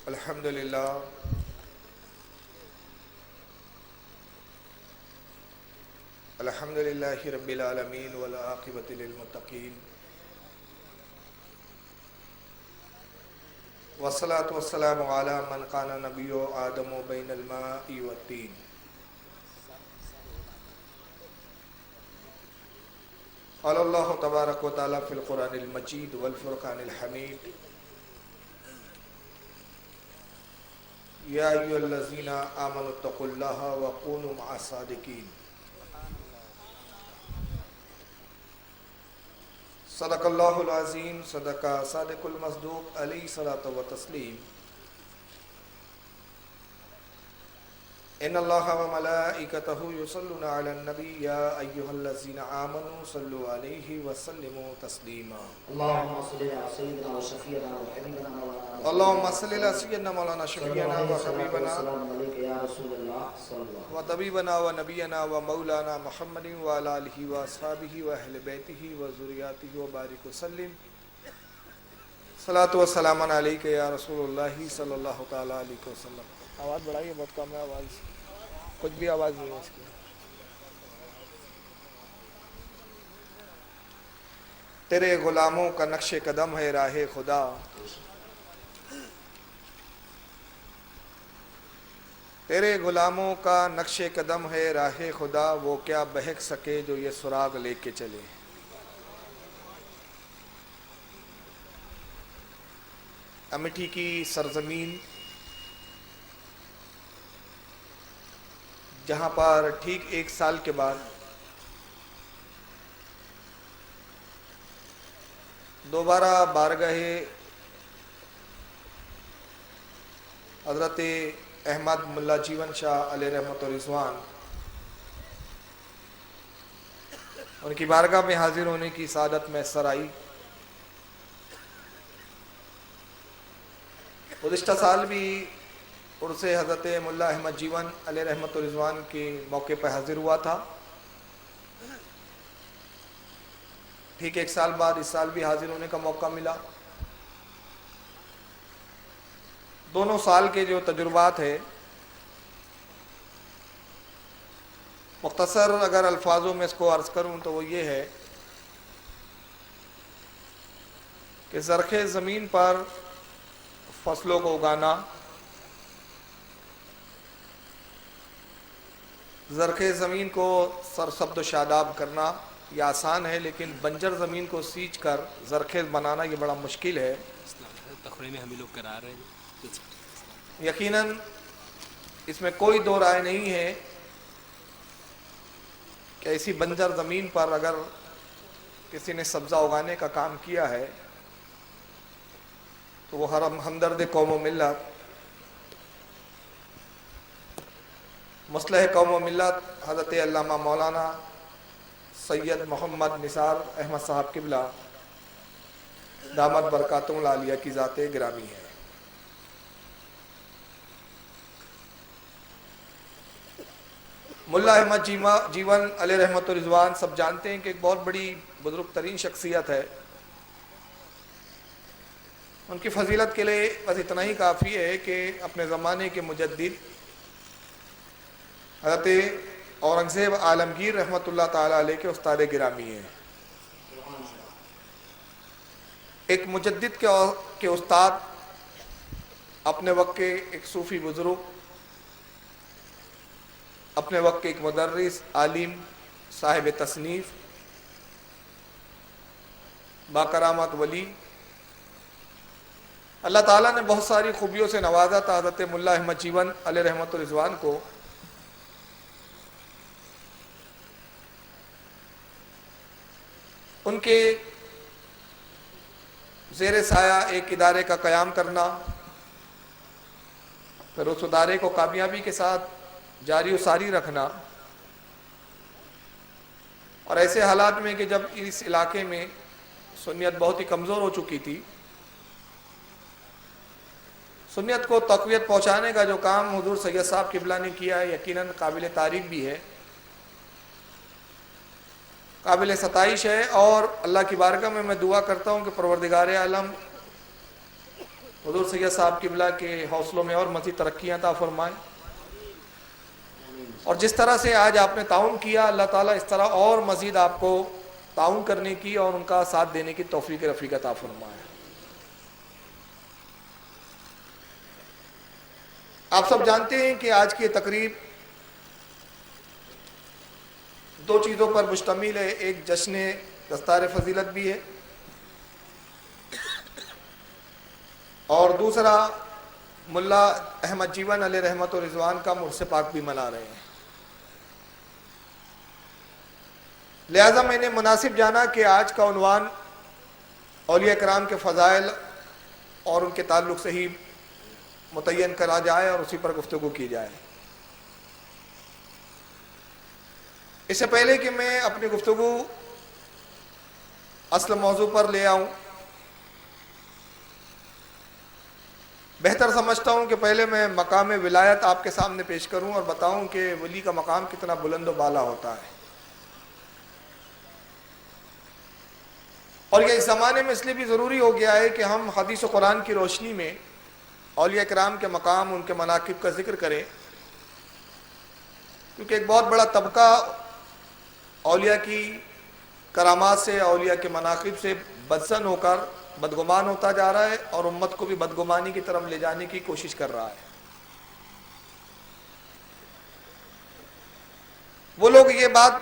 الحمد للہ الحمد للہ رب العالمین والعاقبۃ للمتقین والصلاة والسلام علی من کان نبی آدم بین الماء والطین قال اللہ تبارک و تعالی فی القرآن المجید والفرقان الحمید یا ایھا الذین آمنوا اتقوا اللہ وکونوا مع الصادقین صدق اللہ العظیم صدق صادق المصدوق علیہ الصلاۃ والتسلیم ان اللہ وملائکتہ یصلون علی النبی یا ایھا الذین آمنوا صلوا علیہ وسلموا تسلیما اللهم صل على سيدنا وشفيعنا وحبيبنا مولانا اللهم صل علی سیدنا مولانا شفیعنا وحبیبنا السلام عليك يا رسول الله صلى الله عليه وطبیبنا ونبینا ومولانا محمد وعلی آلہ واصحابہ واہل بیتہ وذریاتہ وبارک وسلم صلاۃ والسلام علیک یا رسول اللہ صلی اللہ تعالی علیہ وسلم۔ آواز بڑھائیے، بہت کم ہے آواز، کچھ بھی آواز نہیں ہے اس کی۔ تیرے غلاموں کا نقش قدم ہے راہ خدا، تیرے غلاموں کا نقش قدم ہے راہ خدا، وہ کیا بہک سکے جو یہ سراغ لے کے چلے۔ امیٹھی کی سرزمین، جہاں پر ٹھیک 1 سال کے بعد دوبارہ بارگاہ حضرت احمد ملا جیون شاہ علیہ رحمت و رضوان، ان کی بارگاہ میں حاضر ہونے کی سعادت میسر آئی۔ گزشتہ سال بھی عرس حضرت ملا احمد جیون علیہ رحمت و رضوان کے موقع پر حاضر ہوا تھا۔ ٹھیک 1 سال بعد اس سال بھی حاضر ہونے کا موقع ملا۔ دونوں سال کے جو تجربات ہے، مختصر اگر الفاظوں میں اس کو عرض کروں تو وہ یہ ہے کہ زرخیز زمین پر فصلوں کو اگانا، زرخیز زمین کو سرسبز و شاداب کرنا یہ آسان ہے، لیکن بنجر زمین کو سیچ کر زرخیز بنانا یہ بڑا مشکل ہے۔ تقریر میں ہم لوگ کرا رہے ہیں، یقیناً اس میں کوئی دو رائے نہیں ہے کہ ایسی بنجر زمین پر اگر کسی نے سبزہ اگانے کا کام کیا ہے تو وہ ہمدرد قوم و ملت، مصلح قوم و ملت حضرت علامہ مولانا سید محمد نثار احمد صاحب قبلہ دامت برکاتہم العالیہ کی ذات گرامی ہے۔ ملا احمد جیون علیہ رحمت و رضوان سب جانتے ہیں کہ ایک بہت بڑی بزرگ ترین شخصیت ہے۔ ان کی فضیلت کے لیے بس اتنا ہی کافی ہے کہ اپنے زمانے کے مجدد حضرت اورنگزیب عالمگیر رحمۃ اللہ تعالی علیہ کے استاد گرامی ہیں۔ ایک مجدد کے استاد، اپنے وقت کے ایک صوفی بزرگ، اپنے وقت کے ایک مدرس، عالم، صاحب تصنیف، باکرامت ولی، اللہ تعالیٰ نے بہت ساری خوبیوں سے نوازا تھا حضرت ملا احمد جیون علیہ رحمت و رضوان کو۔ ان کے زیر سایہ ایک ادارے کا قیام کرنا، پھر اس ادارے کو کامیابی کے ساتھ جاری و ساری رکھنا، اور ایسے حالات میں کہ جب اس علاقے میں سنیت بہت ہی کمزور ہو چکی تھی، سنیت کو تقویت پہنچانے کا جو کام حضور سید صاحب قبلہ نے کیا ہے یقیناً قابل تعریف بھی ہے، قابل ستائش ہے، اور اللہ کی بارگاہ میں دعا کرتا ہوں کہ پروردگار عالم حضور سید صاحب قبلہ کے حوصلوں میں اور مزید ترقیاں عطا فرمائیں، اور جس طرح سے آج آپ نے تعاون کیا اللہ تعالیٰ اس طرح اور مزید آپ کو تعاون کرنے کی اور ان کا ساتھ دینے کی توفیق رفیق عطا فرمائے۔ آپ سب جانتے ہیں کہ آج کی تقریب دو چیزوں پر مشتمل ہے، ایک جشن دستار فضیلت بھی ہے اور دوسرا ملا احمد جیون علیہ رحمت و رضوان کا مرث پاک بھی منا رہے ہیں۔ لہذا میں نے مناسب جانا کہ آج کا عنوان اولیاء کرام کے فضائل اور ان کے تعلق سے ہی متعین کرا جائے اور اسی پر گفتگو کی جائے۔ اس سے پہلے کہ میں اپنی گفتگو اصل موضوع پر لے آؤں، بہتر سمجھتا ہوں کہ پہلے میں مقام ولایت آپ کے سامنے پیش کروں اور بتاؤں کہ ولی کا مقام کتنا بلند و بالا ہوتا ہے۔ اور یہ اس زمانے میں اس لیے بھی ضروری ہو گیا ہے کہ ہم حدیث و قرآن کی روشنی میں اولیاء کرام کے مقام، ان کے مناقب کا ذکر کریں، کیونکہ ایک بہت بڑا طبقہ اولیاء کی کرامات سے، اولیاء کے مناقب سے بدظن ہو کر بدگمان ہوتا جا رہا ہے اور امت کو بھی بدگمانی کی طرف لے جانے کی کوشش کر رہا ہے۔ وہ لوگ یہ بات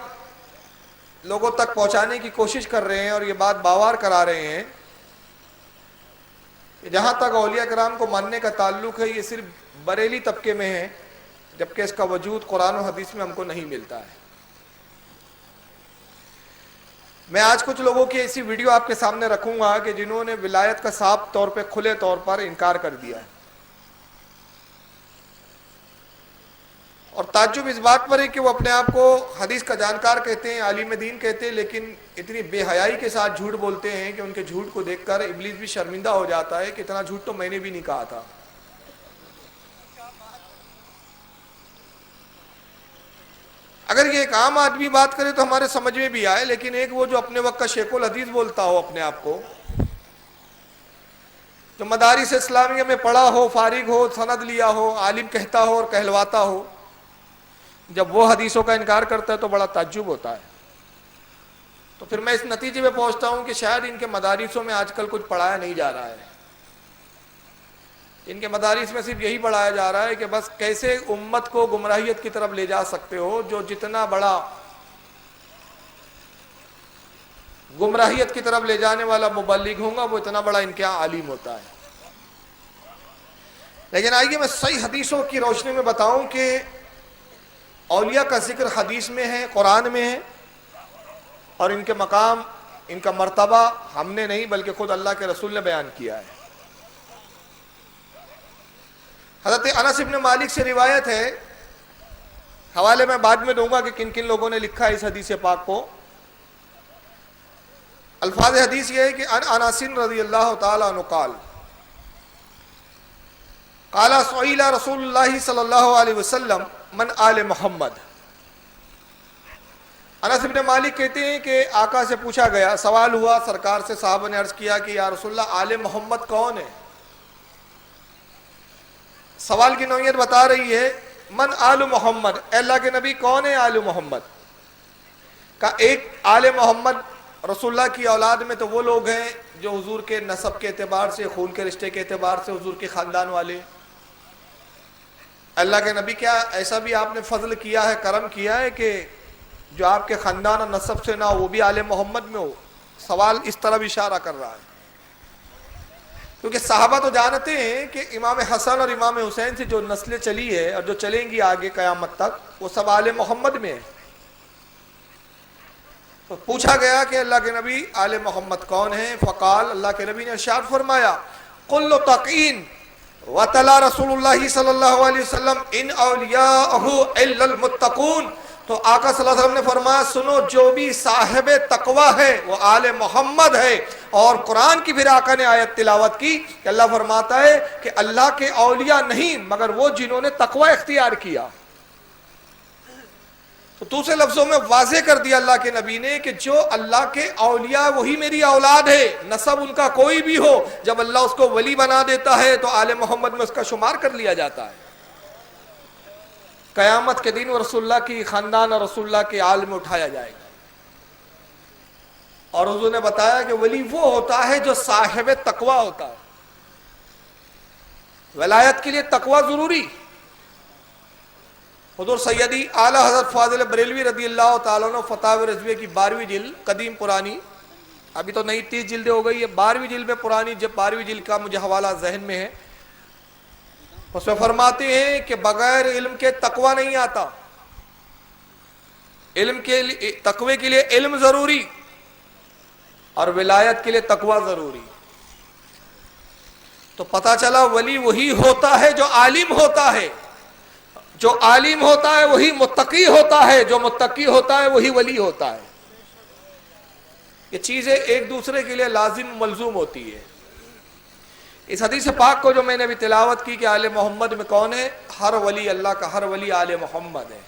لوگوں تک پہنچانے کی کوشش کر رہے ہیں اور یہ بات باور کرا رہے ہیں کہ جہاں تک اولیاء کرام کو ماننے کا تعلق ہے یہ صرف بریلی طبقے میں ہے، جبکہ اس کا وجود قرآن و حدیث میں ہم کو نہیں ملتا ہے۔ میں آج کچھ لوگوں کی ایسی ویڈیو آپ کے سامنے رکھوں گا کہ جنہوں نے ولایت کا صاف طور پہ کھلے طور پر انکار کر دیا ہے، اور تعجب اس بات پر ہے کہ وہ اپنے آپ کو حدیث کا جانکار کہتے ہیں، عالم دین کہتے ہیں، لیکن اتنی بے حیائی کے ساتھ جھوٹ بولتے ہیں کہ ان کے جھوٹ کو دیکھ کر ابلیس بھی شرمندہ ہو جاتا ہے کہ اتنا جھوٹ تو میں نے بھی نہیں کہا تھا۔ اگر یہ ایک عام آدمی بات کرے تو ہمارے سمجھ میں بھی آئے، لیکن ایک وہ جو اپنے وقت کا شیخ الحدیث بولتا ہو اپنے آپ کو، جو مدارس اسلامیہ میں پڑھا ہو، فارغ ہو، سند لیا ہو، عالم کہتا ہو اور کہلواتا ہو، جب وہ حدیثوں کا انکار کرتا ہے تو بڑا تعجب ہوتا ہے۔ تو پھر میں اس نتیجے میں پہنچتا ہوں کہ شاید ان کے مدارسوں میں آج کل کچھ پڑھایا نہیں جا رہا ہے۔ ان کے مدارس میں صرف یہی پڑھایا جا رہا ہے کہ بس کیسے امت کو گمراہیت کی طرف لے جا سکتے ہو، جو جتنا بڑا گمراہیت کی طرف لے جانے والا مبلغ ہوگا وہ اتنا بڑا ان کے یہاں عالم ہوتا ہے۔ لیکن آئیے میں صحیح حدیثوں کی روشنی میں بتاؤں کہ اولیاء کا ذکر حدیث میں ہے، قرآن میں ہے، اور ان کے مقام، ان کا مرتبہ ہم نے نہیں بلکہ خود اللہ کے رسول نے بیان کیا ہے۔ حضرت انس بن مالک سے روایت ہے، حوالے میں بعد میں دوں گا کہ کن کن لوگوں نے لکھا ہے اس حدیث پاک کو۔ الفاظ حدیث یہ ہے کہ انس رضی اللہ تعالی عنہ قال قال سئل رسول اللہ صلی اللہ علیہ وسلم من آل محمد۔ انس بن مالک کہتے ہیں کہ آقا سے پوچھا گیا، سوال ہوا سرکار سے، صحابہ نے عرض کیا کہ یا رسول اللہ آل محمد کون ہے؟ سوال کی نوعیت بتا رہی ہے، من آل محمد، اے اللہ کے نبی کون ہے آل محمد؟ کا ایک آل محمد رسول اللہ کی اولاد میں تو وہ لوگ ہیں جو حضور کے نسب کے اعتبار سے، خون کے رشتے کے اعتبار سے حضور کے خاندان والے۔ اللہ کے نبی کیا ایسا بھی آپ نے فضل کیا ہے، کرم کیا ہے کہ جو آپ کے خاندان اور نسب سے نہ ہو وہ بھی آل محمد میں ہو؟ سوال اس طرف اشارہ کر رہا ہے، کیونکہ صحابہ تو جانتے ہیں کہ امام حسن اور امام حسین سے جو نسلیں چلی ہے اور جو چلیں گی آگے قیامت تک وہ سب آل محمد میں ہے۔ تو پوچھا گیا کہ اللہ کے نبی آل محمد کون ہیں؟ فقال، اللہ کے نبی نے ارشاد فرمایا، کل تقین وتلا رسول اللہ صلی اللہ علیہ وسلم ان اولیاءہ الا المتقون۔ تو آقا صلی اللہ علیہ وسلم نے فرمایا، سنو جو بھی صاحب تقوی ہے وہ آل محمد ہے۔ اور قرآن کی پھر آقا نے آیت تلاوت کی کہ اللہ فرماتا ہے کہ اللہ کے اولیاء نہیں مگر وہ جنہوں نے تقوی اختیار کیا۔ تو تو دوسرے لفظوں میں واضح کر دیا اللہ کے نبی نے کہ جو اللہ کے اولیاء وہی میری اولاد ہے، نسب ان کا کوئی بھی ہو، جب اللہ اس کو ولی بنا دیتا ہے تو آل محمد میں اس کا شمار کر لیا جاتا ہے۔ قیامت کے دن رسول اللہ کی خاندان اور رسول اللہ کے آل میں اٹھایا جائے گا، اور حضور نے بتایا کہ ولی وہ ہوتا ہے جو صاحب تقوی ہوتا ہے۔ ولایت کے لیے تقوی ضروری۔ حضور سیدی اعلی حضرت فاضل بریلوی رضی اللہ تعالیٰ عنہ فتاوی رضویہ کی 12ویں جلد، قدیم پرانی، ابھی تو نئی 30 جلدیں ہو گئی ہے، 12ویں جلد میں پرانی، جب 12ویں جلد کا مجھے حوالہ ذہن میں ہے، اس میں فرماتے ہیں کہ بغیر علم کے تقوی نہیں آتا، علم کے لیے تقوی کے لیے علم ضروری اور ولایت کے لیے تقوی ضروری۔ تو پتہ چلا ولی وہی ہوتا ہے جو عالم ہوتا ہے، جو عالم ہوتا ہے وہی متقی ہوتا ہے، جو متقی ہوتا ہے وہی ولی ہوتا ہے۔ یہ چیزیں ایک دوسرے کے لیے لازم ملزوم ہوتی ہے۔ اس حدیث پاک کو جو میں نے بھی تلاوت کی کہ آل محمد میں کون ہے، ہر ولی اللہ کا، ہر ولی آل محمد ہے۔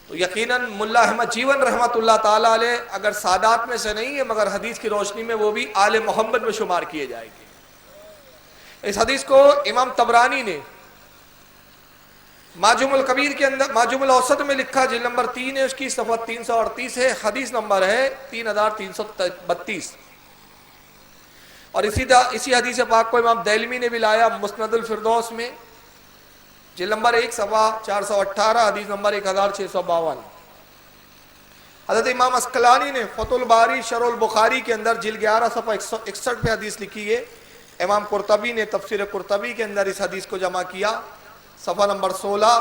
تو یقیناً ملا احمد جیون رحمۃ اللہ تعالیٰ علیہ اگر سادات میں سے نہیں ہے مگر حدیث کی روشنی میں وہ بھی آل محمد میں شمار کیے جائیں گے۔ اس حدیث کو امام طبرانی نے معجم الکبیر کے اندر، معجم الاوسط میں لکھا، جلد نمبر 3 ہے، اس کی صفحہ 338 ہے، حدیث نمبر ہے 3332، اور اسی حدیث پاک کو امام دہلوی نے بھی لایا مسند الفردوس میں، جلد نمبر 1 صفحہ 418، حدیث نمبر 1652۔ حضرت امام اسقلانی نے فتح الباری شرح البخاری کے اندر جلد 11 صفحہ 161 پہ حدیث لکھی ہے۔ امام قرطبی نے تفسیر قرطبی کے اندر اس حدیث کو جمع کیا، صفحہ نمبر 16،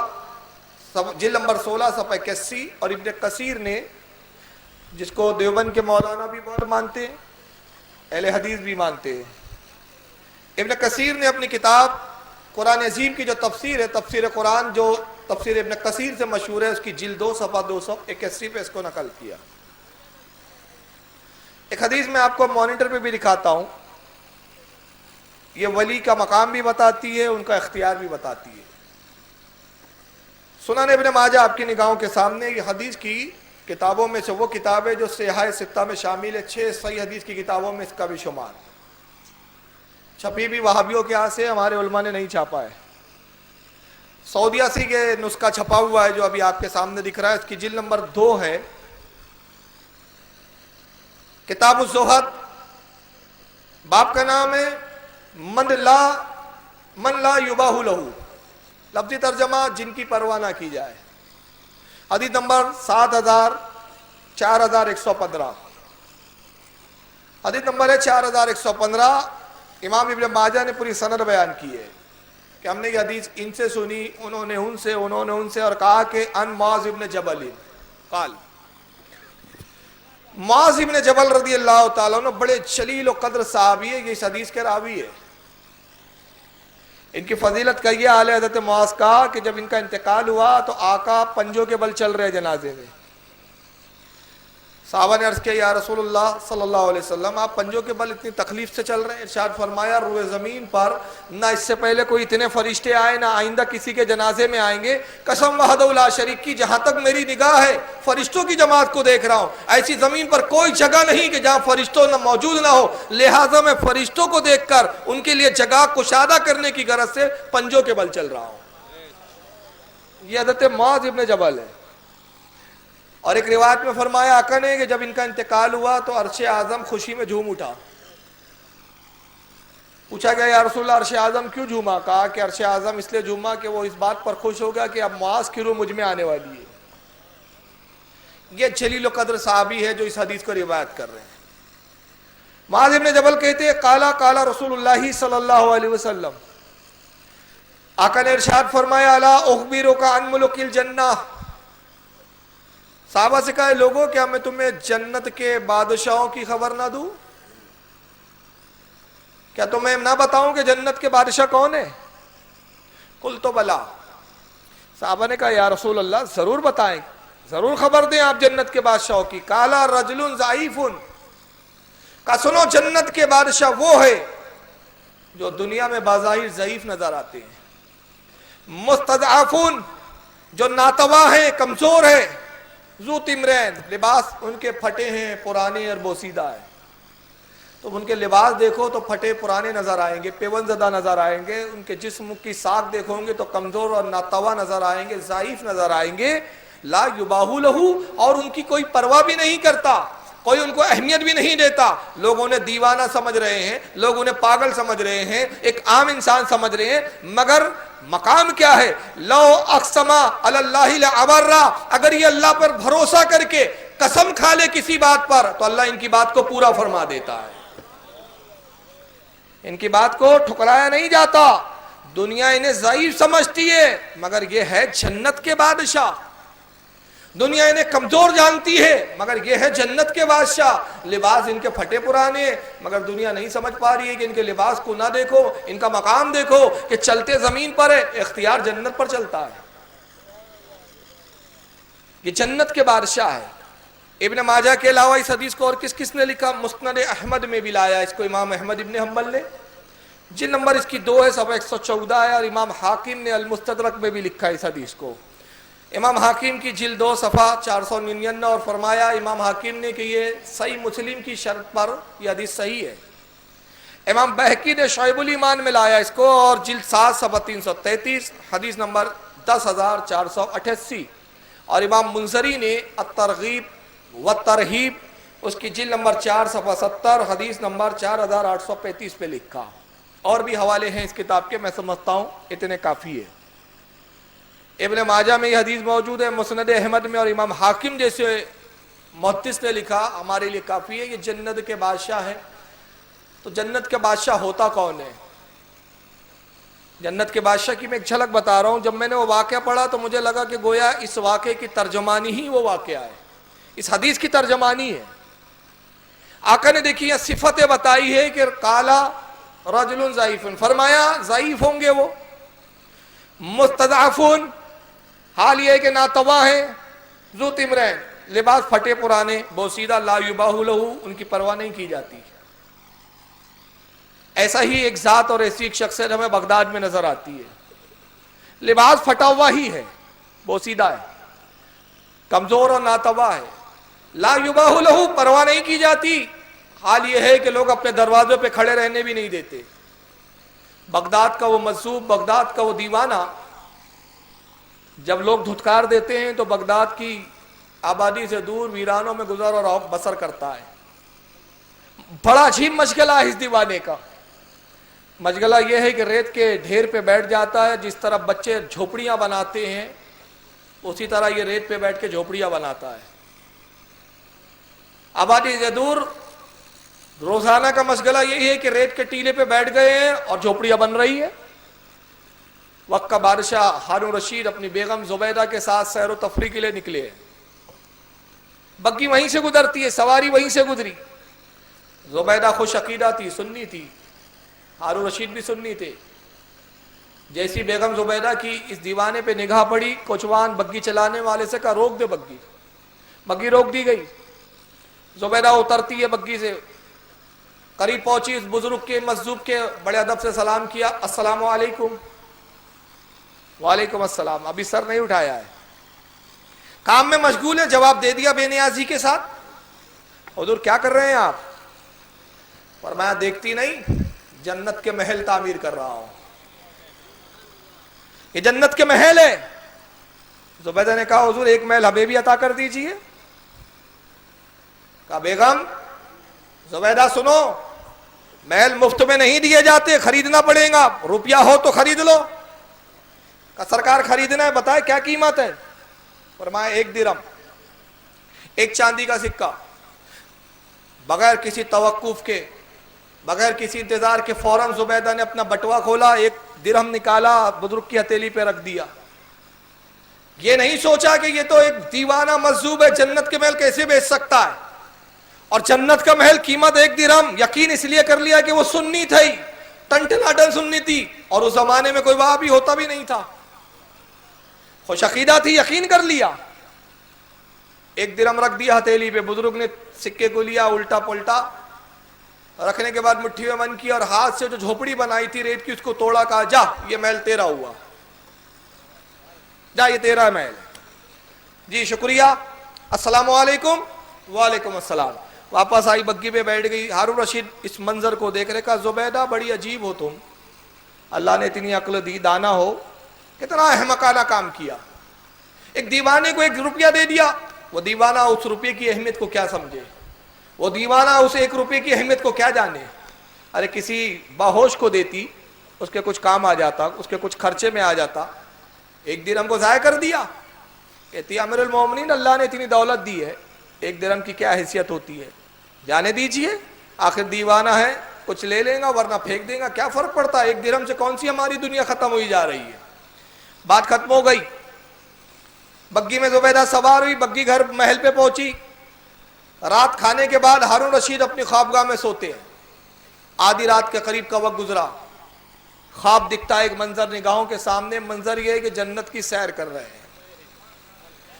جلد نمبر 16 صفحہ 81، اور ابن کثیر نے، جس کو دیوبند کے مولانا بھی بہت مانتے ہیں، اہل حدیث بھی مانتے ہیں، ابن کثیر نے اپنی کتاب قرآن عظیم کی جو تفسیر ہے، تفسیر قرآن جو تفسیر ابن کثیر سے مشہور ہے، اس کی جلد 2 صفحہ 281 پہ اس کو نقل کیا۔ ایک حدیث میں آپ کو مانیٹر پہ بھی دکھاتا ہوں، یہ ولی کا مقام بھی بتاتی ہے، ان کا اختیار بھی بتاتی ہے۔ سنن ابن ماجہ آپ کی نگاہوں کے سامنے، یہ حدیث کی کتابوں میں سے وہ کتاب ہے جو صحیح ستہ میں شامل ہے، 6 صحیح حدیث کی کتابوں میں اس کا بھی شمار، چھپی بھی وہابیوں کے ہاتھ سے، ہمارے علماء نے نہیں چھاپا ہے، سعودیہ سے یہ نسخہ چھپا ہوا ہے جو ابھی آپ کے سامنے دکھ رہا ہے، اس کی جلد نمبر 2 ہے، کتاب الزہد، باب کا نام ہے من لا یباہ لہو، لفظی ترجمہ جن کی پرواہ نہ کی جائے، حدیث نمبر 4115، حدیث نمبر ہے 4115۔ امام ابن ماجہ نے پوری سند بیان کی ہے کہ ہم نے یہ حدیث ان سے سنی، انہوں نے ان سے، اور کہا کہ ان معاذ ابن جبل قال، معاذ ابن جبل رضی اللہ تعالیٰ عنہ بڑے جلیل و قدر صحابی ہے، یہ اس حدیث کے راوی ہے۔ ان کی فضیلت کا یہ حال ہے حضرت معاذ کا کہ جب ان کا انتقال ہوا تو آقا پنجوں کے بل چل رہے جنازے میں، صحابہ نے عرض کیا یا رسول اللہ صلی اللہ علیہ وسلم، آپ پنجوں کے بل اتنی تکلیف سے چل رہے ہیں؟ ارشاد فرمایا روئے زمین پر نہ اس سے پہلے کوئی اتنے فرشتے آئے، نہ آئندہ کسی کے جنازے میں آئیں گے، قسم وحدہ لا شریک کی، جہاں تک میری نگاہ ہے فرشتوں کی جماعت کو دیکھ رہا ہوں، ایسی زمین پر کوئی جگہ نہیں کہ جہاں فرشتوں نہ موجود نہ ہو، لہٰذا میں فرشتوں کو دیکھ کر ان کے لیے جگہ کشادہ کرنے کی غرض سے پنجوں کے بل چل رہا ہوں۔ یہ حضرت معاذ ابن جبل ہے۔ اور ایک روایت میں فرمایا آقا نے کہ جب ان کا انتقال ہوا تو عرش اعظم خوشی میں جھوم اٹھا۔ پوچھا گیا یا رسول اللہ عرش اعظم کیوں جھوما؟ کہا کہ عرش اعظم اس لیے جھوما کہ وہ اس بات پر خوش ہو گیا کہ اب معاذ کی روح مجھ میں آنے والی ہے۔ یہ جلیل و قدر صحابی ہے جو اس حدیث کو روایت کر رہے ہیں۔ معاذ ابن جبل کہتے ہیں قال رسول اللہ صلی اللہ علیہ وسلم، آقا نے ارشاد فرمایا الا اخبرک عن ملک الجنہ، صحابہ سے کہا لوگوں کیا میں تمہیں جنت کے بادشاہوں کی خبر نہ دوں؟ کیا تمہیں نہ بتاؤں کہ جنت کے بادشاہ کون ہیں؟ قلت بلا، صحابہ نے کہا یا رسول اللہ ضرور بتائیں، ضرور خبر دیں آپ جنت کے بادشاہوں کی۔ قال رجل ضعیف، کہا سنو جنت کے بادشاہ وہ ہے جو دنیا میں بظاہر ضعیف نظر آتے ہیں، مستضعف، جو ناتوا ہیں, کمزور ہیں, ذو تمرین, لباس ان کے پھٹے ہیں, پرانے اور بوسیدہ ہیں. تو ان کے لباس دیکھو تو پھٹے پرانے نظر آئیں گے, پیون زدہ نظر آئیں گے. ان کے جسم کی ساکھ دیکھو گے تو کمزور اور ناتوا نظر آئیں گے, ضعیف نظر آئیں گے. لا یباہو لہو, اور ان کی کوئی پرواہ بھی نہیں کرتا, کوئی ان کو اہمیت بھی نہیں دیتا. لوگ انہیں دیوانہ سمجھ رہے ہیں, لوگ انہیں پاگل سمجھ رہے ہیں, ایک عام انسان سمجھ رہے ہیں, مگر مقام کیا ہے؟ لو اقسما علی اللہ لابرہ, اگر یہ اللہ پر بھروسہ کر کے قسم کھا لے کسی بات پر تو اللہ ان کی بات کو پورا فرما دیتا ہے. ان کی بات کو ٹھکرایا نہیں جاتا. دنیا انہیں ضعیف سمجھتی ہے, مگر یہ ہے جنت کے بادشاہ. دنیا انہیں کمزور جانتی ہے, مگر یہ ہے جنت کے بادشاہ. لباس ان کے پھٹے پرانے, مگر دنیا نہیں سمجھ پا رہی ہے کہ ان کے لباس کو نہ دیکھو, ان کا مقام دیکھو کہ چلتے زمین پر ہے, اختیار جنت پر چلتا ہے. یہ جنت کے بادشاہ ہے. ابن ماجہ کے علاوہ اس حدیث کو اور کس کس نے لکھا؟ مسند احمد میں بھی لایا اس کو امام احمد ابن حنبل نے, جن نمبر اس کی 2 ہے, صفحہ 114 ہے. اور امام حاکم نے المستدرک میں بھی لکھا اس حدیث کو. امام حاکم کی جلد 2 صفحہ 499, اور فرمایا امام حاکم نے کہ یہ صحیح مسلم کی شرط پر یہ حدیث صحیح ہے. امام بہقی نے شعب الایمان میں لایا اس کو, اور جلد 7 صفحہ 333, حدیث نمبر 10488. اور امام منذری نے الترغیب والترہیب اس کی جلد نمبر 4 صفحہ 70, حدیث نمبر 4835 پہ لکھا. اور بھی حوالے ہیں اس کتاب کے, میں سمجھتا ہوں اتنے کافی ہے. ابن ماجہ میں یہ حدیث موجود ہے, مسند احمد میں, اور امام حاکم جیسے محدث نے لکھا, ہمارے لیے کافی ہے. یہ جنت کے بادشاہ ہے. تو جنت کے بادشاہ ہوتا کون ہے؟ جنت کے بادشاہ کی میں ایک جھلک بتا رہا ہوں. جب میں نے وہ واقعہ پڑھا تو مجھے لگا کہ گویا اس واقعے کی ترجمانی ہی وہ واقعہ ہے, اس حدیث کی ترجمانی ہے. آقا نے دیکھی یہ صفتیں بتائی ہے کہ قالا رجل ضعیف, فرمایا ضعیف ہوں گے وہ, مستضعفون, حال یہ ہے کہ ناتوا ہیں, ذو تمرین, لباس پھٹے پرانے, بوسیدہ, لا یباہو لہو, ان کی پرواہ نہیں کی جاتی. ایسا ہی ایک ذات اور ایسی ایک شخصیت ہمیں بغداد میں نظر آتی ہے. لباس پھٹا ہوا ہی ہے, بوسیدہ ہے, کمزور اور ناتوا ہے, لا یباہو لہو, پرواہ نہیں کی جاتی. حال یہ ہے کہ لوگ اپنے دروازوں پہ کھڑے رہنے بھی نہیں دیتے. بغداد کا وہ مجذوب, بغداد کا وہ دیوانہ, جب لوگ دھتکار دیتے ہیں تو بغداد کی آبادی سے دور ویرانوں میں گزر اور بسر کرتا ہے. بڑا عجیب مشغلہ ہے اس دیوانے کا. مشغلہ یہ ہے کہ ریت کے ڈھیر پہ بیٹھ جاتا ہے, جس طرح بچے جھوپڑیاں بناتے ہیں اسی طرح یہ ریت پہ بیٹھ کے جھوپڑیاں بناتا ہے. آبادی سے دور روزانہ کا مشغلہ یہی ہے کہ ریت کے ٹیلے پہ بیٹھ گئے ہیں اور جھوپڑیاں بن رہی ہے. وقت کا بادشاہ ہارون رشید اپنی بیگم زبیدہ کے ساتھ سیر و تفریح کے لیے نکلے ہیں. بگی وہیں سے گزرتی ہے, سواری وہیں سے گزری. زبیدہ خوش عقیدہ تھی, سنی تھی, ہارون رشید بھی سنی تھے. جیسی بیگم زبیدہ کی اس دیوانے پہ نگاہ پڑی, کوچوان بگی چلانے والے سے کہا روک دے بگی. بگی روک دی گئی. زبیدہ اترتی ہے بگی سے, قریب پہنچی, اس بزرگ کے مجذوب کے بڑے ادب سے سلام کیا, السلام علیکم. وعلیکم السلام. ابھی سر نہیں اٹھایا ہے, کام میں مشغول ہے, جواب دے دیا بے نیازی کے ساتھ. حضور کیا کر رہے ہیں آپ؟ فرمایا دیکھتی نہیں, جنت کے محل تعمیر کر رہا ہوں. یہ جنت کے محل ہے. زبیدہ نے کہا حضور ایک محل ہمیں بھی عطا کر دیجئے. کہا بیگم زبیدہ سنو, محل مفت میں نہیں دیے جاتے, خریدنا پڑے گا, روپیہ ہو تو خرید لو. کہا سرکار خریدنا ہے, بتائے کیا قیمت ہے؟ فرمایا 1 درہم, ایک چاندی کا سکہ. بغیر کسی توقف کے, بغیر کسی انتظار کے فوراً زبیدہ نے اپنا بٹوا کھولا, 1 درہم نکالا, بزرگ کی ہتھیلی پہ رکھ دیا. یہ نہیں سوچا کہ یہ تو ایک دیوانہ مجذوب ہے, جنت کے محل کیسے بیچ سکتا ہے. اور جنت کا محل قیمت 1 درہم. یقین اس لیے کر لیا کہ وہ سنی تھی, ٹنٹناٹن سنی تھی, اور اس زمانے میں کوئی وہابی ہوتا بھی نہیں تھا. خوش عقیدہ تھی, یقین کر لیا. 1 درہم رکھ دیا ہتھیلی پہ. بزرگ نے سکے کو لیا, الٹا پلٹا, رکھنے کے بعد مٹھی میں بند کیا, اور ہاتھ سے جو جھوپڑی بنائی تھی ریت کی اس کو توڑا. کہا جا, یہ محل تیرا ہوا. جا یہ تیرا محل ہے. جی شکریہ, السلام علیکم. وعلیکم السلام. واپس آئی, بگی پہ بیٹھ گئی. ہارون رشید اس منظر کو دیکھ رہے, کہا زبیدہ بڑی عجیب ہو تم, اللہ نے اتنی عقل دی, دانا ہو, کتنا احمقانہ کام کیا. ایک دیوانے کو 1 روپیہ دے دیا, وہ دیوانہ اس روپے کی اہمیت کو کیا سمجھے, وہ دیوانہ اس 1 روپے کی اہمیت کو کیا جانے. ارے کسی باہوش کو دیتی, اس کے کچھ کام آ جاتا, اس کے کچھ خرچے میں آ جاتا. 1 درہم کو ضائع کر دیا. کہتی امیر المومنین اللہ نے اتنی دولت دی ہے, 1 درہم کی کیا حیثیت ہوتی ہے, جانے دیجئے, آخر دیوانہ ہے, کچھ لے لیں گا ورنہ پھینک دیں گا, کیا فرق پڑتا ہے, 1 درہم سے کون سی ہماری دنیا ختم ہوئی جا رہی ہے. بات ختم ہو گئی. بگی میں زبیدہ سوار ہوئی, بگی گھر محل پہ پہنچی. رات کھانے کے بعد ہارون رشید اپنی خوابگاہ میں سوتے ہیں. آدھی رات کے قریب کا وقت گزرا, خواب دکھتا ہے ایک منظر نگاہوں کے سامنے. منظر یہ ہے کہ جنت کی سیر کر رہے ہیں.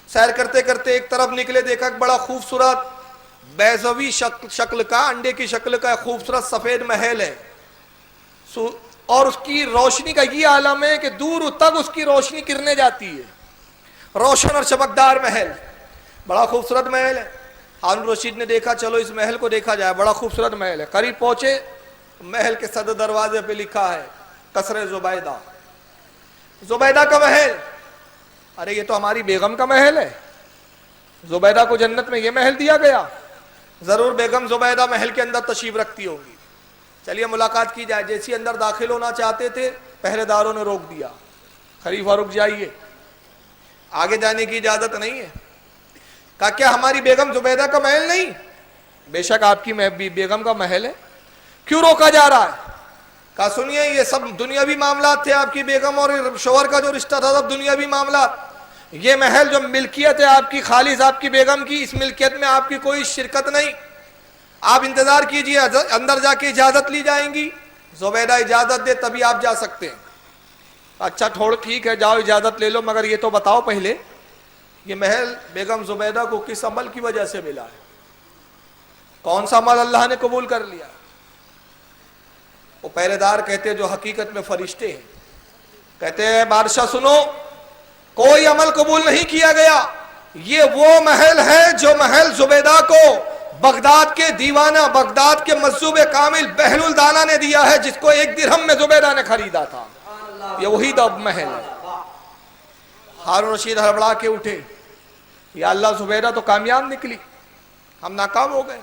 سیر کرتے کرتے ایک طرف نکلے, دیکھا کہ بڑا خوبصورت بیضوی شکل کا, انڈے کی شکل کا خوبصورت سفید محل ہے, اور اس کی روشنی کا یہ عالم ہے کہ دور تک اس کی روشنی کرنے جاتی ہے. روشن اور چمکدار محل, بڑا خوبصورت محل ہے. ہارون رشید نے دیکھا چلو اس محل کو دیکھا جائے, بڑا خوبصورت محل ہے. قریب پہنچے, محل کے صدر دروازے پہ لکھا ہے قصر زبیدہ, زبیدہ کا محل. ارے یہ تو ہماری بیگم کا محل ہے, زبیدہ کو جنت میں یہ محل دیا گیا, ضرور بیگم زبیدہ محل کے اندر تشریف رکھتی ہوگی, چلیے ملاقات کی جائے. جیسی اندر داخل ہونا چاہتے تھے, پہرے داروں نے روک دیا, خلیفہ رک جائیے, آگے جانے کی اجازت نہیں ہے. کہا کیا ہماری بیگم زبیدہ کا محل نہیں؟ بے شک آپ کی بیگم کا محل ہے, کیوں روکا جا رہا ہے؟ کہا سنیے یہ سب دنیاوی معاملات تھے, آپ کی بیگم اور شوہر کا جو رشتہ تھا سب دنیاوی معاملات. یہ محل جو ملکیت ہے آپ کی, خالص آپ کی بیگم کی, اس ملکیت میں آپ کی کوئی شرکت نہیں. آپ انتظار کیجئے, اندر جا کے اجازت لی جائیں گی. زبیدہ اجازت دے تبھی آپ جا سکتے ہیں. اچھا ٹھیک ہے, جاؤ اجازت لے لو, مگر یہ تو بتاؤ پہلے یہ محل بیگم زبیدہ کو کس عمل کی وجہ سے ملا ہے, کون سا عمل اللہ نے قبول کر لیا؟ وہ پہرے دار کہتے جو حقیقت میں فرشتے ہیں, کہتے ہیں بادشاہ سنو, کوئی عمل قبول نہیں کیا گیا. یہ وہ محل ہے جو محل زبیدہ کو بغداد کے دیوانہ, بغداد کے مجذوب کامل بہل الدانہ نے دیا ہے, جس کو 1 درہم میں زبیدہ نے خریدا تھا. یہ وہی محل ہے. ہارون رشید ہڑبڑا کے اٹھے, یا اللہ زبیدہ تو کامیاب نکلی, ہم ناکام ہو گئے.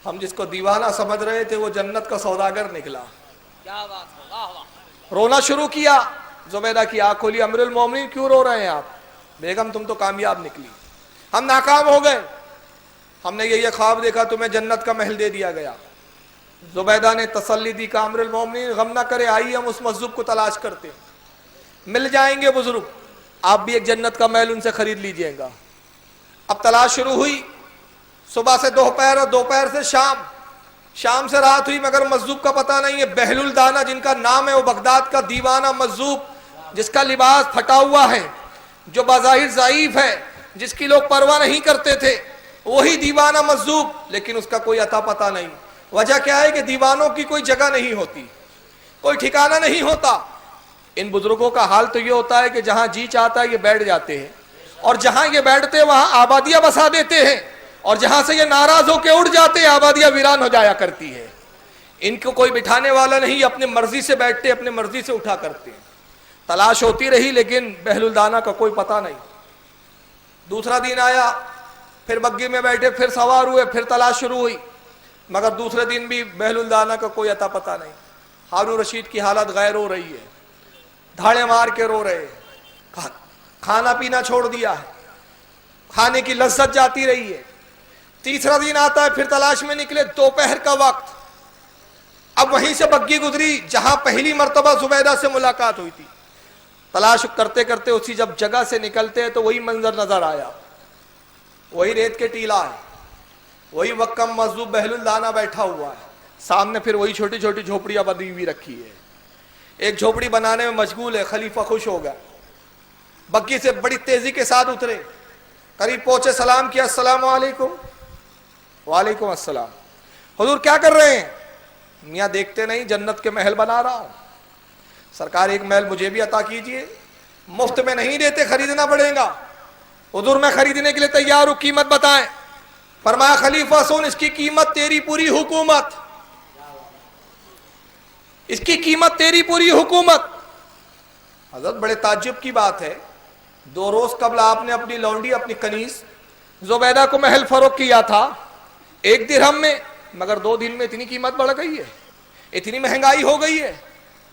ہم جس کو دیوانہ سمجھ رہے تھے وہ جنت کا سوداگر نکلا. رونا شروع کیا. زبیدہ کی آنکھ کھولی, امیر المومنین کیوں رو رہے ہیں آپ؟ بیگم تم تو کامیاب نکلی, ہم ناکام ہو گئے. ہم نے یہ خواب دیکھا, تمہیں جنت کا محل دے دیا گیا. زبیدہ نے تسلی دی, کہ امیر المومنین غم نہ کرے, آئیے ہم اس مجذوب کو تلاش کرتے ہیں, مل جائیں گے بزرگ, آپ بھی ایک جنت کا محل ان سے خرید لیجئے گا. اب تلاش شروع ہوئی, صبح سے دوپہر اور دوپہر سے شام, شام سے رات ہوئی, مگر مجذوب کا پتہ نہیں ہے. بہل الدانہ جن کا نام ہے, وہ بغداد کا دیوانہ مجذوب, جس کا لباس پھٹا ہوا ہے, جو بظاہر ضعیف ہے, جس کی لوگ پرواہ نہیں کرتے تھے, وہی دیوانہ مجذوب, لیکن اس کا کوئی عطا پتہ نہیں. وجہ کیا ہے کہ دیوانوں کی کوئی جگہ نہیں ہوتی, کوئی ٹھکانہ نہیں ہوتا. ان بزرگوں کا حال تو یہ ہوتا ہے کہ جہاں جی چاہتا ہے یہ بیٹھ جاتے ہیں, اور جہاں یہ بیٹھتے ہیں وہاں آبادیاں بسا دیتے ہیں, اور جہاں سے یہ ناراض ہو کے اٹھ جاتے ہیں آبادیاں ویران ہو جایا کرتی ہے. ان کو کوئی بٹھانے والا نہیں, اپنے مرضی سے بیٹھتے, اپنے مرضی سے اٹھا کرتے ہیں. تلاش ہوتی رہی لیکن بہل الدانہ کا کوئی پتہ نہیں. دوسرا دن آیا, پھر بگی میں بیٹھے, پھر سوار ہوئے, پھر تلاش شروع ہوئی, مگر دوسرے دن بھی بہل الدانہ کا کوئی عطا پتہ نہیں. ہارون رشید کی حالت غیر ہو رہی ہے, دھاڑے مار کے رو رہے, کھانا پینا چھوڑ دیا ہے, کھانے کی لذت جاتی رہی ہے. تیسرا دن آتا ہے, پھر تلاش میں نکلے, دوپہر کا وقت. اب وہیں سے بگی گزری جہاں پہلی مرتبہ زبیدہ سے ملاقات ہوئی تھی. تلاش کرتے کرتے اسی جب جگہ سے نکلتے ہیں تو وہی منظر نظر آیا, وہی ریت کے ٹیلا ہے, وہی وکم مجذوب بہل الدانہ بیٹھا ہوا ہے, سامنے پھر وہی چھوٹی چھوٹی جھوپڑیاں بنی ہوئی رکھی ہے. ایک جھوپڑی بنانے میں مشغول ہے. خلیفہ خوش ہو گیا, بگی سے بڑی تیزی کے ساتھ اترے, قریب پہنچے, سلام کیا, السلام علیکم. وعلیکم السلام. حضور کیا کر رہے ہیں؟ میاں دیکھتے نہیں جنت کے محل بنا رہا ہوں. سرکار ایک محل مجھے بھی عطا کیجئے. مفت میں نہیں دیتے, خریدنا پڑے گا. حضور میں خریدنے کے لیے تیار ہوں, قیمت بتائیں. فرمایا خلیفہ سن, اس کی قیمت تیری پوری حکومت, اس کی قیمت تیری پوری حکومت. حضرت بڑے تعجب کی بات ہے, 2 روز قبل آپ نے اپنی لونڈی, اپنی کنیز زبیدہ کو محل فروخت کیا تھا 1 درہم میں, مگر 2 دن میں اتنی قیمت بڑھ گئی ہے, اتنی مہنگائی ہو گئی ہے.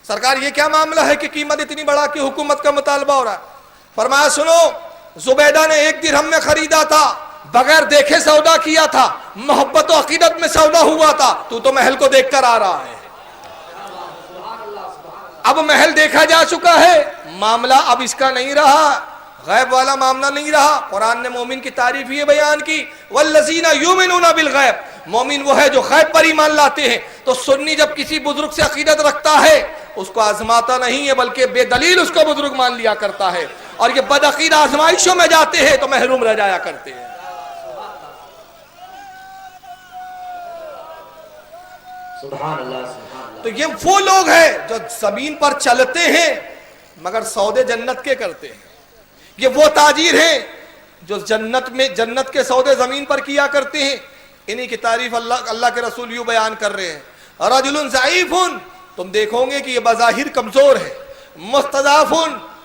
سرکار یہ کیا معاملہ ہے کہ قیمت اتنی بڑھا کہ حکومت کا مطالبہ ہو رہا ہے؟ فرمایا سنو, زبیدہ نے 1 درہم میں خریدا تھا, بغیر دیکھے سودا کیا تھا, محبت و عقیدت میں سودا ہوا تھا. تو محل کو دیکھ کر آ رہا ہے, اب محل دیکھا جا چکا ہے, معاملہ اب اس کا نہیں رہا, غیب والا معاملہ نہیں رہا. قرآن نے مومن کی تعریف یہ بیان کی, والذین یؤمنون بالغیب, مومن وہ ہے جو غیب پر ایمان لاتے ہیں. تو سنی جب کسی بزرگ سے عقیدت رکھتا ہے, اس کو آزماتا نہیں ہے, بلکہ بے دلیل اس کو بزرگ مان لیا کرتا ہے. اور یہ بدعقیدہ آزمائشوں میں جاتے ہیں تو محروم رہ جایا کرتے ہیں. سبحان اللہ سبحان اللہ. تو یہ وہ لوگ ہیں جو زمین پر چلتے ہیں مگر سودے جنت کے کرتے ہیں. یہ وہ تاجر ہیں جو جنت کے سودے زمین پر کیا کرتے ہیں. انہی کی تعریف اللہ کے رسول یوں بیان کر رہے ہیں, رجل ضعیف, تم دیکھو گے کہ یہ بظاہر کمزور ہے, مستضعف,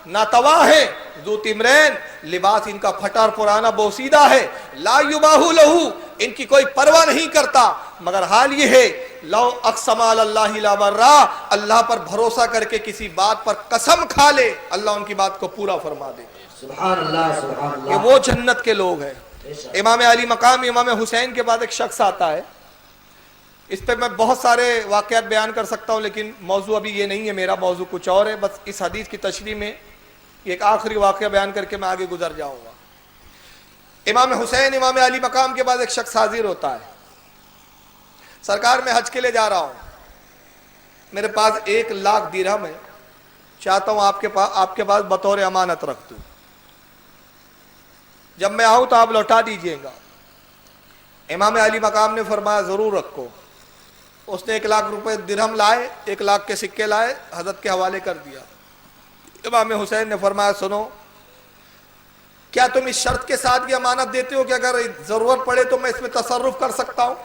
ناتواں ہے, ذو تمرین, لباس ان کا پھٹا اور پرانا بوسیدہ ہے, لا یباہ لہ, ان کی کوئی پرواہ نہیں کرتا, مگر حال یہ ہے لو اقسم علی اللہ لابرہ, اللہ پر بھروسہ کر کے کسی بات پر قسم کھا لے, اللہ ان کی بات کو پورا فرما دے. سبحان اللہ سبحان اللہ. یہ وہ جنت کے لوگ ہیں. امام علی مقام امام حسین کے بعد ایک شخص آتا ہے, اس پہ میں بہت سارے واقعات بیان کر سکتا ہوں, لیکن موضوع ابھی یہ نہیں ہے, میرا موضوع کچھ اور ہے. بس اس حدیث کی تشریح میں ایک آخری واقعہ بیان کر کے میں آگے گزر جاؤں گا. امام حسین امام علی مقام کے بعد ایک شخص حاضر ہوتا ہے, سرکار میں حج کے لیے جا رہا ہوں, میرے پاس 1 لاکھ درہم ہے, چاہتا ہوں آپ کے پاس بطور امانت رکھ دوں, جب میں آؤں تو آپ لوٹا دیجئے گا. امام علی مقام نے فرمایا ضرور رکھو. اس نے 1 لاکھ روپے درہم لائے, 1 لاکھ کے سکے لائے, حضرت کے حوالے کر دیا. امام حسین نے فرمایا سنو, کیا تم اس شرط کے ساتھ یہ امانت دیتے ہو کہ اگر ضرورت پڑے تو میں اس میں تصرف کر سکتا ہوں؟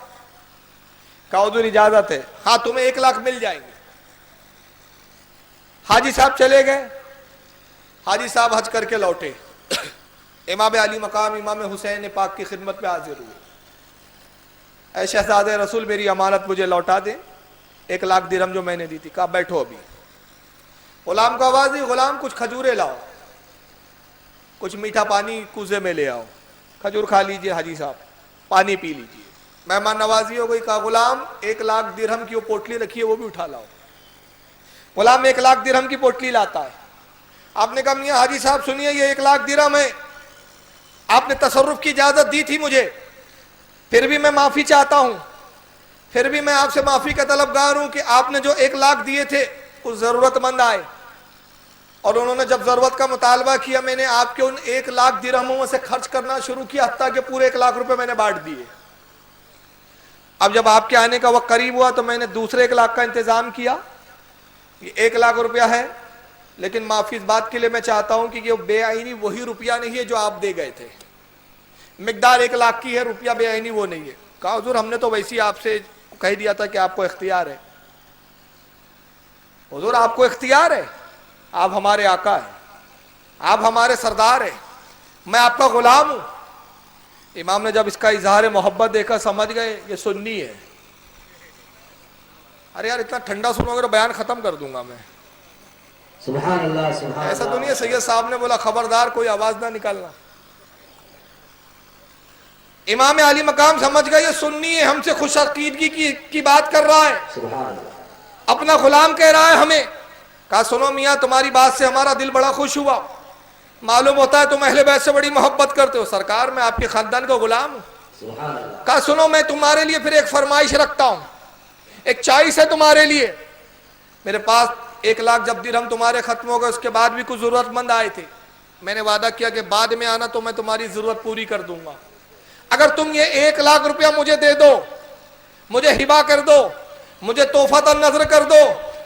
کہا حضور اجازت ہے. ہاں تمہیں 1 لاکھ مل جائیں گے. حاجی صاحب چلے گئے, حاجی صاحب حج کر کے لوٹے, امام علی مقام امام حسین پاک کی خدمت میں حاضر ہوئے. اے شہزادے رسول, میری امانت مجھے لوٹا دیں, 1 لاکھ درہم جو میں نے دی تھی. کہا بیٹھو ابھی. غلام کو آواز دی, غلام کچھ کھجورے لاؤ, کچھ میٹھا پانی کوزے میں لے آؤ, کھجور کھا لیجئے حاجی صاحب, پانی پی لیجئے. مہمان نوازی ہو گئی. کہا غلام 1 لاکھ درہم کی وہ پوٹلی رکھی ہے وہ بھی اٹھا لاؤ. غلام 1 لاکھ درہم کی پوٹلی لاتا ہے. آپ نے کہا میاں حاجی صاحب سنیے, یہ 1 لاکھ درہم ہے, آپ نے تصرف کی اجازت دی تھی مجھے, پھر بھی میں معافی چاہتا ہوں, پھر بھی میں آپ سے معافی کا طلبگار ہوں کہ آپ نے جو 1 لاکھ دیے تھے وہ ضرورت مند آئے, اور انہوں نے جب ضرورت کا مطالبہ کیا, میں نے آپ کے ان 1 لاکھ درہموں میں سے خرچ کرنا شروع کیا, حتیٰ کہ پورے 1 لاکھ روپے میں نے بانٹ دیے. اب جب آپ کے آنے کا وقت قریب ہوا تو میں نے دوسرے 1 لاکھ کا انتظام کیا. یہ 1 لاکھ روپیہ ہے, لیکن معافی اس بات کے لیے میں چاہتا ہوں کہ یہ بے آئینی وہی روپیہ نہیں ہے جو آپ دے گئے تھے, مقدار 1 لاکھ کی ہے, روپیہ بے آئینی وہ نہیں ہے. کہا حضور ہم نے تو ویسے آپ سے کہہ دیا تھا کہ آپ کو اختیار ہے. حضور آپ کو اختیار ہے, آپ ہمارے آقا ہیں, آپ ہمارے سردار ہیں, میں آپ کا غلام ہوں. امام نے جب اس کا اظہار محبت دیکھا سمجھ گئے یہ سنی ہے. ارے یار اتنا ٹھنڈا سنو گے تو بیان ختم کر دوں گا میں. سبحان اللہ سبحان اللہ. ایسا تو نہیں ہے. سید صاحب نے بولا خبردار کوئی آواز نہ نکالنا. امام علی مقام سمجھ گئے یہ سنی ہے, ہم سے خوش عقیدگی کی بات کر رہا ہے, سبحان اللہ. اپنا غلام کہہ رہا ہے ہمیں. کہا سنو میاں تمہاری بات سے ہمارا دل بڑا خوش ہوا, معلوم ہوتا ہے تم اہل بیت سے بڑی محبت کرتے ہو. سرکار میں آپ کے خاندان کا غلام ہوں. سبحان اللہ. کہا سنو میں تمہارے لیے پھر ایک فرمائش رکھتا ہوں, ایک چوائس ہے تمہارے لیے. میرے پاس 1 لاکھ جب درہم تمہارے ختم ہو گئے, اس کے بعد بھی کچھ ضرورت مند آئے تھے, میں نے وعدہ کیا کہ بعد میں آنا تو میں تمہاری ضرورت پوری کر دوں گا. اگر تم یہ 1 لاکھ روپیہ مجھے دے دو, مجھے ہبہ کر دو, مجھے تحفۃ النذر کر دو,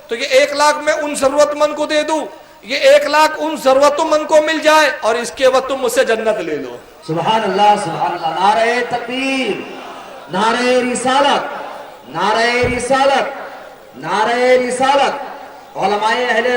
تو یہ 1 لاکھ میں ان ضرورت مند کو دے دوں یہ 1,00,000 ان ضرورتوں مند کو مل جائے اور اس کے وقت تم مجھ سے جنت لے لو. سبحان اللہ سبحان اللہ. نعرہ تکبیر، نعرہ رسالت، نعرہ رسالت، نعرہ رسالت. علماء اہل